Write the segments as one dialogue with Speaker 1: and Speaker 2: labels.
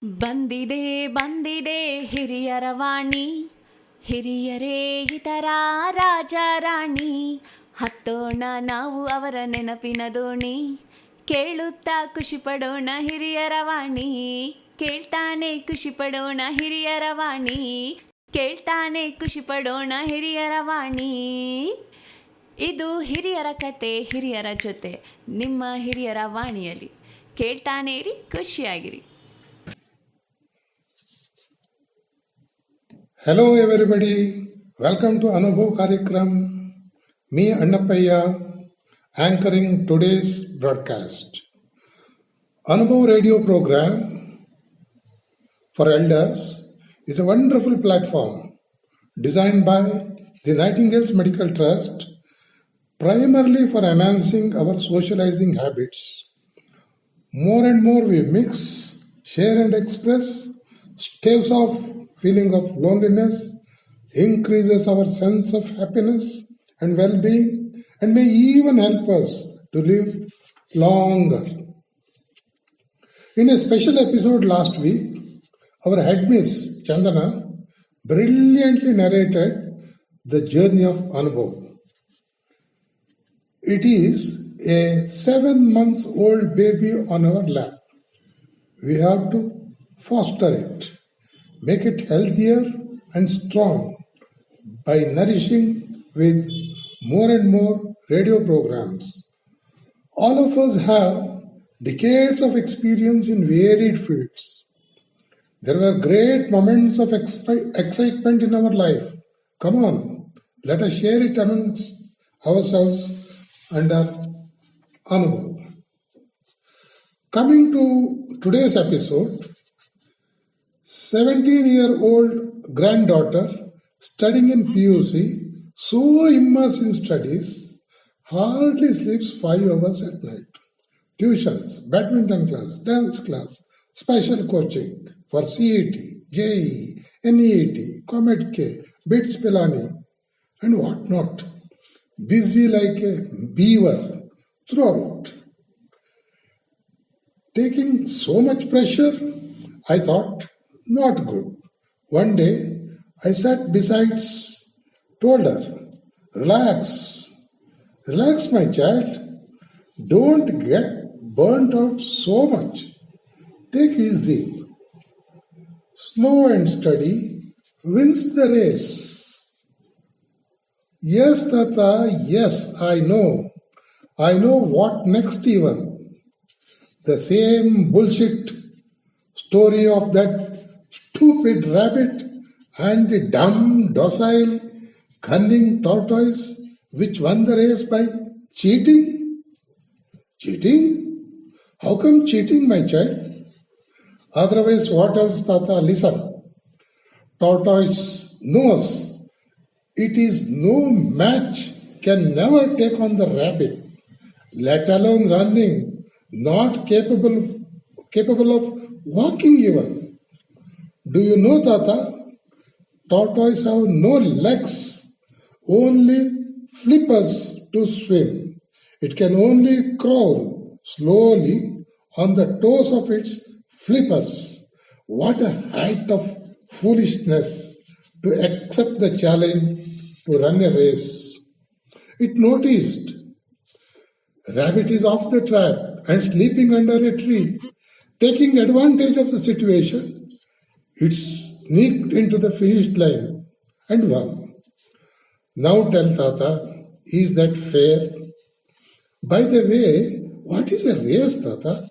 Speaker 1: ಬಂದಿದೆ ಬಂದಿದೆ ಹಿರಿಯರ ವಾಣಿ, ಹಿರಿಯರೇ ಇತರ ರಾಜ ರಾಣಿ. ಹತ್ತೋಣ ನಾವು ಅವರ ನೆನಪಿನ ದೋಣಿ, ಕೇಳುತ್ತಾ ಖುಷಿ ಪಡೋಣ ಹಿರಿಯರ ವಾಣಿ. ಕೇಳ್ತಾನೆ ಖುಷಿ ಪಡೋಣ ಹಿರಿಯರ ವಾಣಿ, ಕೇಳ್ತಾನೆ ಖುಷಿ ಪಡೋಣ ಹಿರಿಯರ ವಾಣಿ. ಇದು ಹಿರಿಯರ ಕತೆ ಹಿರಿಯರ ಜೊತೆ, ನಿಮ್ಮ ಹಿರಿಯರ ವಾಣಿಯಲ್ಲಿ. ಕೇಳ್ತಾನೆ ಇರಿ, ಖುಷಿಯಾಗಿರಿ.
Speaker 2: Hello everybody, welcome to Anubhav Karikram. Me Annappaya, anchoring today's broadcast. Anubhav radio program for elders is a wonderful platform designed by the Nightingale's Medical Trust primarily for enhancing our socializing habits. More and more we mix, share and express, staves off feeling of loneliness, increases our sense of happiness and well-being, and may even help us to live longer. In a special episode last week, our headmiss Chandana brilliantly narrated the journey of Anubhav. It is a 7-month-old baby on our lap. We have to foster it, make it healthier and strong by nourishing with more and more radio programs. All of us have decades of experience in varied fields. There were great moments of excitement in our life. Come on, let us share it amongst ourselves under Anubhav. Coming to today's episode, 17-year-old granddaughter studying in PUC, so immersed in studies, hardly sleeps 5 hours at night. Tuitions, badminton class, dance class, special coaching for CET, JEE, NEET, Comet K, BITS Pilani, and what not. Busy like a beaver throughout. Taking so much pressure, I thought, not good. One day, I sat beside, told her, relax, my child. Don't get burnt out so much. Take easy. Slow and steady wins the race. Yes, Tata, yes, I know. I know what next even. The same bullshit story of that stupid rabbit and the dumb, docile, cunning tortoise which won the race by cheating. Cheating? How come cheating, my child? Otherwise, what else, Tata? Listen. Tortoise knows it is no match, can never take on the rabbit, let alone running, not capable of walking even. Do you know, Tata? Tortoise have no legs, only flippers to swim. It can only crawl slowly on the toes of its flippers. What a height of foolishness to accept the challenge to run a race. It noticed rabbit is off the trap and sleeping under a tree. Taking advantage of the situation, it sneaked into the finish line and won. Now tell Tata, is that fair? By the way, what is a race, Tata?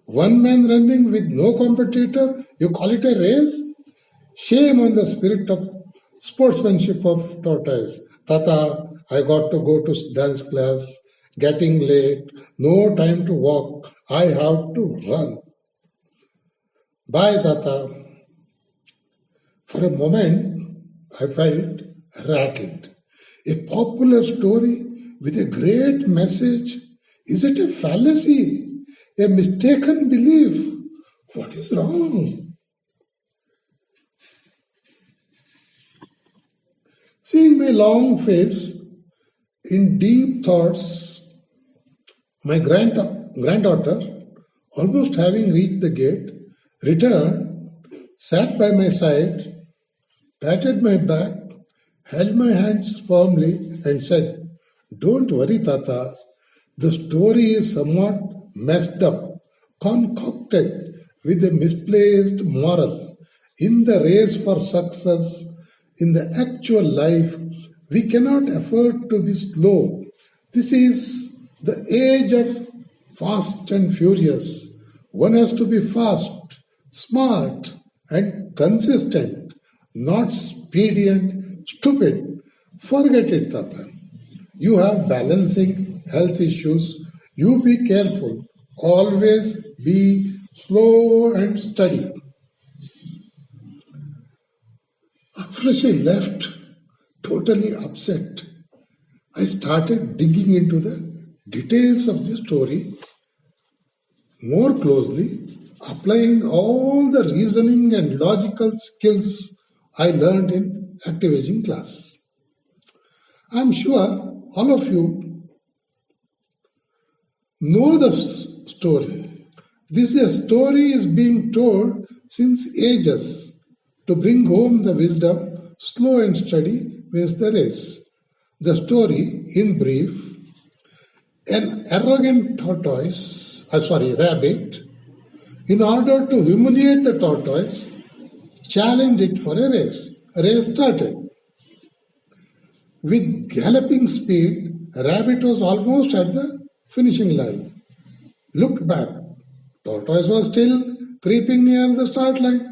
Speaker 2: One man running with no competitor, you call it a race? Shame on the spirit of sportsmanship of tortoise. Tata, I got to go to dance class, getting late, no time to walk, I have to run. Bye, Tata. For a moment, I felt rattled. A popular story with a great message. Is it a fallacy? A mistaken belief? What is wrong? Seeing my long face in deep thoughts, my granddaughter, almost having reached the gate, returned, sat by my side, patted my back, held my hands firmly, and said, "Don't worry, Tata. The story is somewhat messed up, concocted with a misplaced moral. In the race for success, in the actual life, we cannot afford to be slow. This is the age of fast and furious. One has to be fast, smart, and consistent, not speedy and stupid. Forget it, Tata. You have balancing health issues. You be careful. Always be slow and steady." After she left, totally upset, I started digging into the details of the story more closely, applying all the reasoning and logical skills I learned in active aging class. I'm sure all of you know the story. This story is being told since ages to bring home the wisdom. Slow and steady wins the race. The story, in brief: an arrogant rabbit, in order to humiliate the tortoise, challenged it for a race. A race started. With galloping speed, a rabbit was almost at the finishing line. Looked back. Tortoise was still creeping near the start line.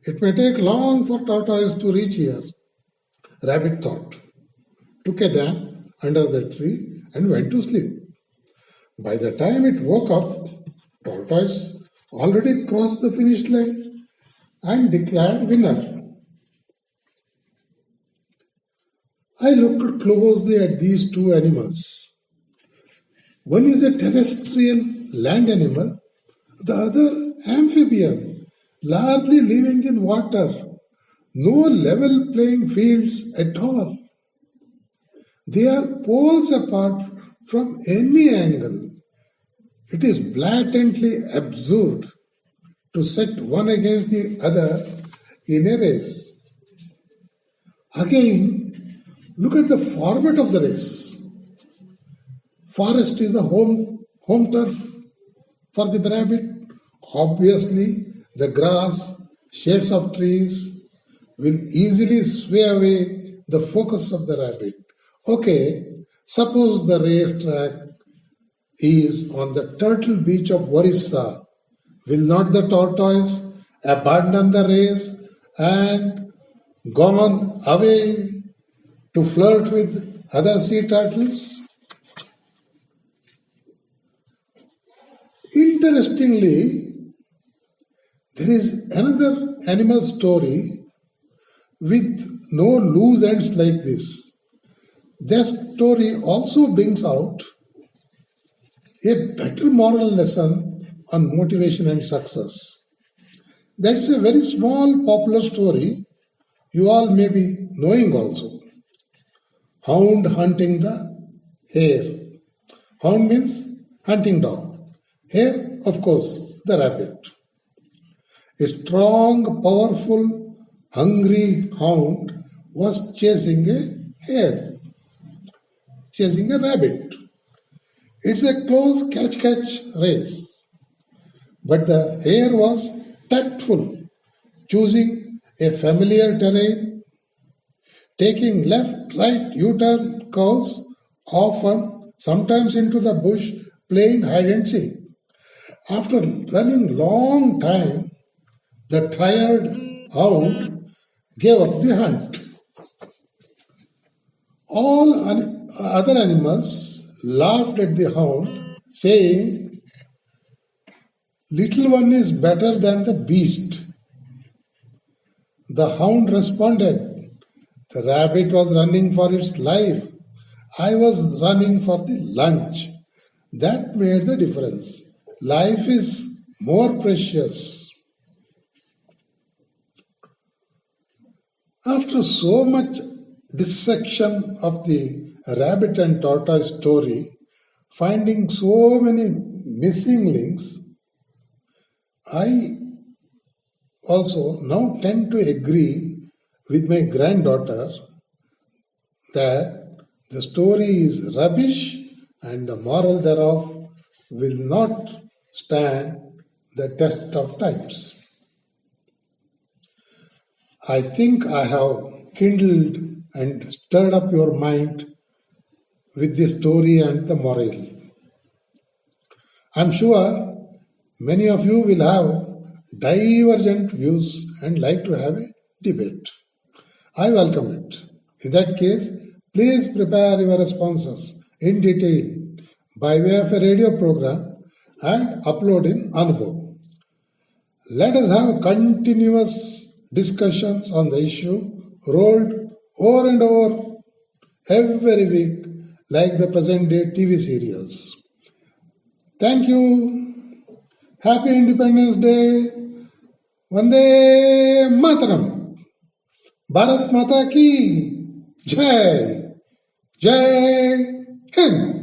Speaker 2: It may take long for tortoise to reach here, rabbit thought. Took a nap under the tree and went to sleep. By the time it woke up, tortoise already crossed the finish line and declared winner. I looked closely at these two animals. One is a terrestrial land animal, the other amphibian, largely living in water. No level playing fields at all. They are poles apart from any angle. It is blatantly absurd to set one against the other in a race. Again, look at the format of the race. Forest is the home turf for the rabbit. Obviously, the grass, shades of trees will easily sway away the focus of the rabbit. Okay, suppose the racetrack is on the turtle beach of Orissa. Will not the tortoise abandon the race and gone away to flirt with other sea turtles? Interestingly, there is another animal story with no loose ends like this. Their story also brings out a better moral lesson on motivation and success. That's a very small popular story you all may be knowing also. Hound hunting the hare. Hound means hunting dog. Hare, of course, the rabbit. A strong, powerful, hungry hound was chasing a hare, chasing a rabbit. It's a close catch race. But the hare was tactful, choosing a familiar terrain, taking left, right, U-turn curves, often, sometimes into the bush, playing hide and seek. After running long time, the tired hound gave up the hunt. All other animals laughed at the hound, saying, "Little one is better than the beast." The hound responded, "The rabbit was running for its life. I was running for the lunch. That made the difference. Life is more precious." After so much dissection of the rabbit and tortoise story, finding so many missing links, I also now tend to agree with my granddaughter that the story is rubbish and the moral thereof will not stand the test of times. I think I have kindled and stirred up your mind with the story and the moral. I'm sure many of you will have divergent views and like to have a debate. I welcome it. In that case, please prepare your responses in detail by way of a radio program and upload in Anubhav. Let us have continuous discussions on the issue rolled over and over every week like the present day TV serials. Thank you. Happy Independence Day. Vande Mataram. Bharat Mata ki Jai. Jai Hind.